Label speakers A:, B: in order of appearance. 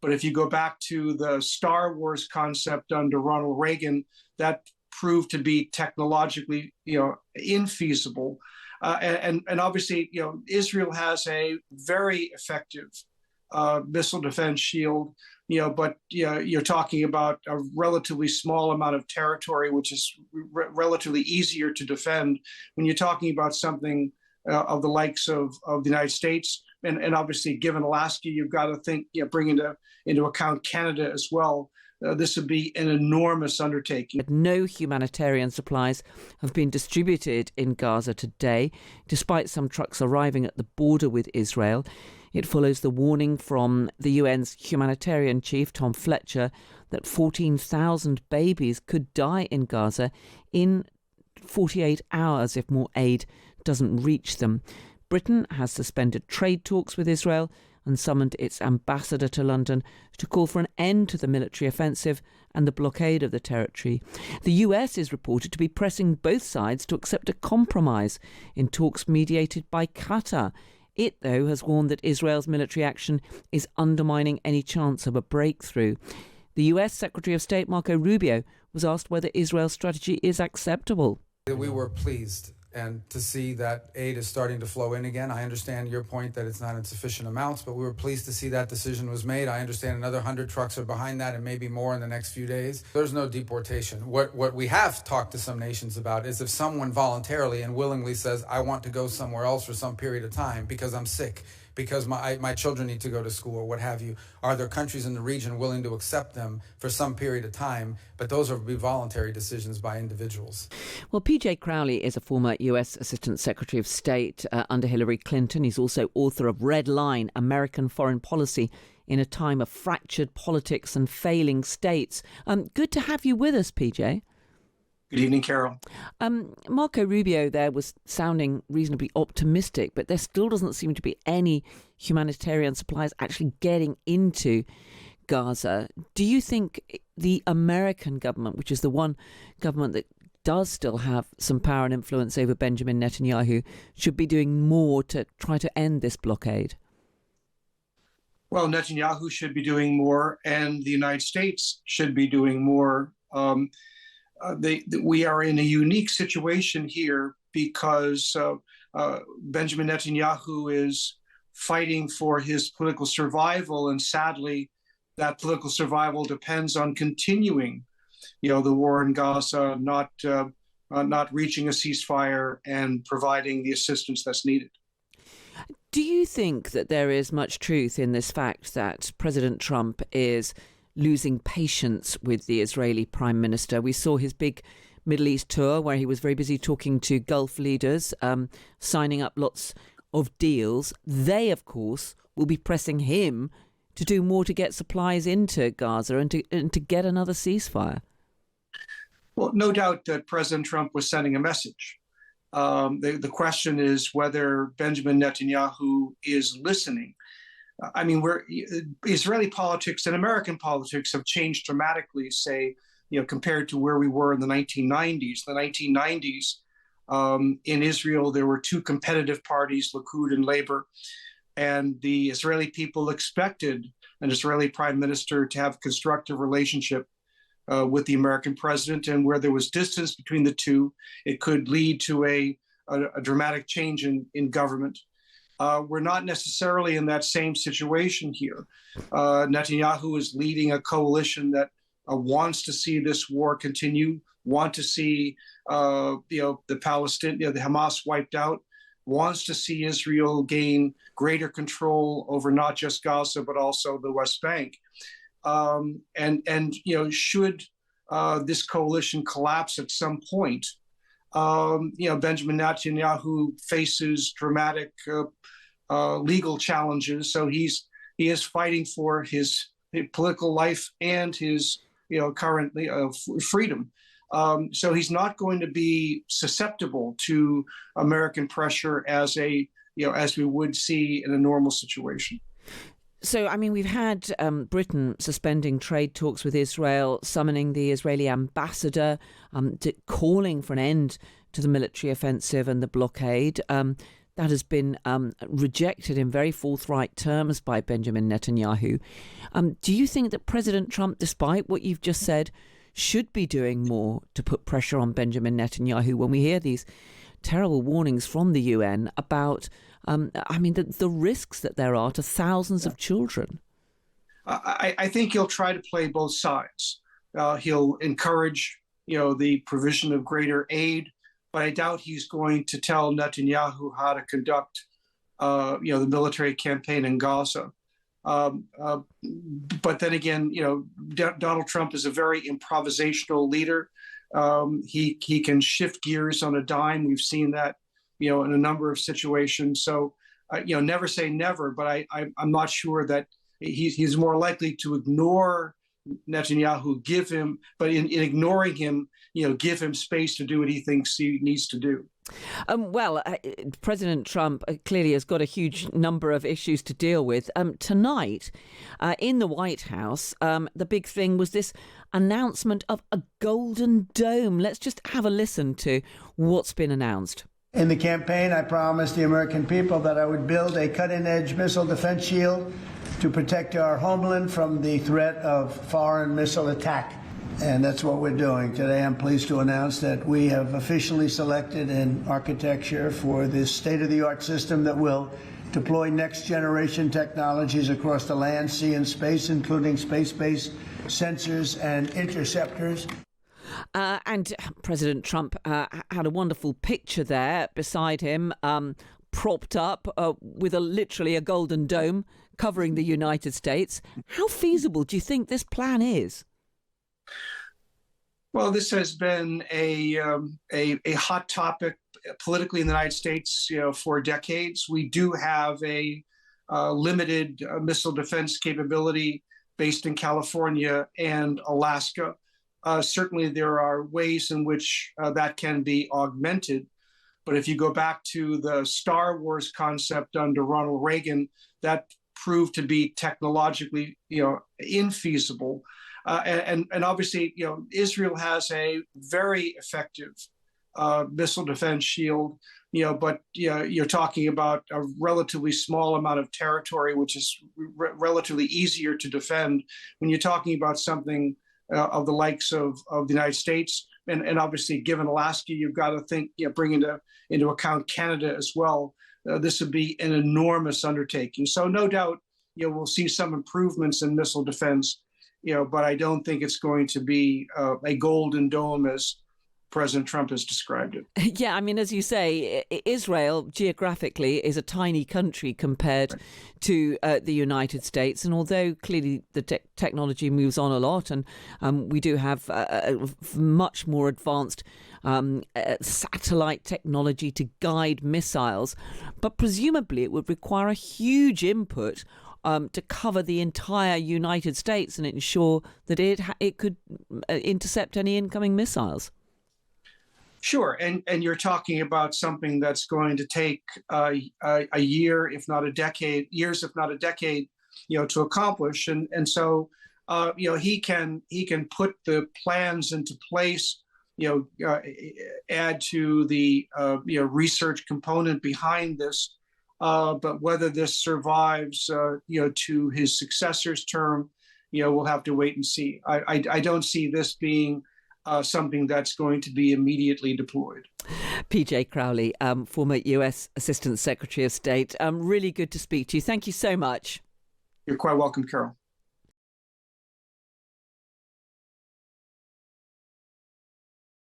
A: But if you go back to the Star Wars concept under Ronald Reagan, that proved to be technologically, infeasible. And obviously, Israel has a very effective missile defense shield, but you're talking about a relatively small amount of territory, which is relatively easier to defend when you're talking about something of the likes of the United States. And obviously, given Alaska, you've got to think, bring into account Canada as well. This would be an enormous undertaking.
B: No humanitarian supplies have been distributed in Gaza today, despite some trucks arriving at the border with Israel. It follows the warning from the UN's humanitarian chief, Tom Fletcher, that 14,000 babies could die in Gaza in 48 hours if more aid doesn't reach them. Britain has suspended trade talks with Israel and summoned its ambassador to London to call for an end to the military offensive and the blockade of the territory. The US is reported to be pressing both sides to accept a compromise in talks mediated by Qatar. It, though, has warned that Israel's military action is undermining any chance of a breakthrough. The US Secretary of State Marco Rubio was asked whether Israel's strategy is acceptable.
C: We were pleased and to see that aid is starting to flow in again. I understand your point that it's not in sufficient amounts, but we were pleased to see that decision was made. I understand another 100 trucks are behind that and maybe more in the next few days. There's no deportation. What we have talked to some nations about is if someone voluntarily and willingly says, I want to go somewhere else for some period of time because I'm sick, because my children need to go to school or what have you, are there countries in the region willing to accept them for some period of time? But those will be voluntary decisions by individuals.
B: Well, PJ Crowley is a former US Assistant Secretary of State under Hillary Clinton. He's also author of Red Line, American Foreign Policy in a Time of Fractured Politics and Failing States. Good to have you with us, PJ.
A: Good evening, Carol.
B: Marco Rubio there was sounding reasonably optimistic, but there still doesn't seem to be any humanitarian supplies actually getting into Gaza. Do you think the American government, which is the one government that does still have some power and influence over Benjamin Netanyahu, should be doing more to try to end this blockade?
A: Well, Netanyahu should be doing more, and the United States should be doing more. We are in a unique situation here because Benjamin Netanyahu is fighting for his political survival, and sadly, that political survival depends on continuing, the war in Gaza, not reaching a ceasefire and providing the assistance that's needed.
B: Do you think that there is much truth in this fact that President Trump is losing patience with the Israeli Prime Minister? We saw his big Middle East tour where he was very busy talking to Gulf leaders, signing up lots of deals. They, of course, will be pressing him to do more to get supplies into Gaza and to get another ceasefire.
A: Well, no doubt that President Trump was sending a message. The question is whether Benjamin Netanyahu is listening. I mean, Israeli politics and American politics have changed dramatically, say, compared to where we were in the 1990s. The 1990s, in Israel, there were two competitive parties, Likud and Labor, and the Israeli people expected an Israeli prime minister to have a constructive relationship with the American president, and where there was distance between the two, it could lead to a dramatic change in government. We're not necessarily in that same situation here. Netanyahu is leading a coalition that wants to see this war continue, want to see the Hamas wiped out, wants to see Israel gain greater control over not just Gaza but also the West Bank. Should this coalition collapse at some point, Benjamin Netanyahu faces dramatic legal challenges. So he is fighting for his political life and his currently freedom. So he's not going to be susceptible to American pressure as we would see in a normal situation.
B: So, I mean, we've had Britain suspending trade talks with Israel, summoning the Israeli ambassador, calling for an end to the military offensive and the blockade. that has been rejected in very forthright terms by Benjamin Netanyahu. Do you think that President Trump, despite what you've just said, should be doing more to put pressure on Benjamin Netanyahu when we hear these terrible warnings from the UN about, the risks that there are to thousands of children?
A: I think he'll try to play both sides. He'll encourage, the provision of greater aid, but I doubt he's going to tell Netanyahu how to conduct, the military campaign in Gaza. But then again, Donald Trump is a very improvisational leader. He can shift gears on a dime. We've seen that, in a number of situations. So, never say never, but I'm not sure that he's more likely to ignore Netanyahu, but in ignoring him, give him space to do what he thinks he needs to do.
B: President Trump clearly has got a huge number of issues to deal with. Tonight, in the White House, the big thing was this announcement of a golden dome. Let's just have a listen to what's been announced.
D: In the campaign, I promised the American people that I would build a cutting-edge missile defense shield to protect our homeland from the threat of foreign missile attack. And that's what we're doing. Today, I'm pleased to announce that we have officially selected an architecture for this state-of-the-art system that will deploy next-generation technologies across the land, sea, and space, including space-based sensors and interceptors.
B: And President Trump had a wonderful picture there beside him, propped up with literally a golden dome covering the United States. How feasible do you think this plan is?
A: Well, this has been a hot topic politically in the United States, for decades. We do have a limited missile defense capability based in California and Alaska. Certainly, there are ways in which that can be augmented. But if you go back to the Star Wars concept under Ronald Reagan, that proved to be technologically, infeasible. And obviously, Israel has a very effective missile defense shield, but you're talking about a relatively small amount of territory, which is relatively easier to defend when you're talking about something of the likes of the United States. And obviously, given Alaska, you've got to think, bring into account Canada as well. This would be an enormous undertaking. So no doubt, we'll see some improvements in missile defense, but I don't think it's going to be a golden dome as President Trump has described it.
B: Yeah, as you say, Israel geographically is a tiny country compared to the United States. And although clearly the technology moves on a lot, and we do have much more advanced satellite technology to guide missiles, but presumably it would require a huge input to cover the entire United States and ensure that it could intercept any incoming missiles.
A: Sure, and you're talking about something that's going to take a year, if not a decade, to accomplish, and so he can put the plans into place, add to the research component behind this, but whether this survives, to his successor's term, we'll have to wait and see. I don't see this being something that's going to be immediately deployed.
B: PJ Crowley, former US Assistant Secretary of State. Really good to speak to you. Thank you so much.
A: You're quite welcome, Carol.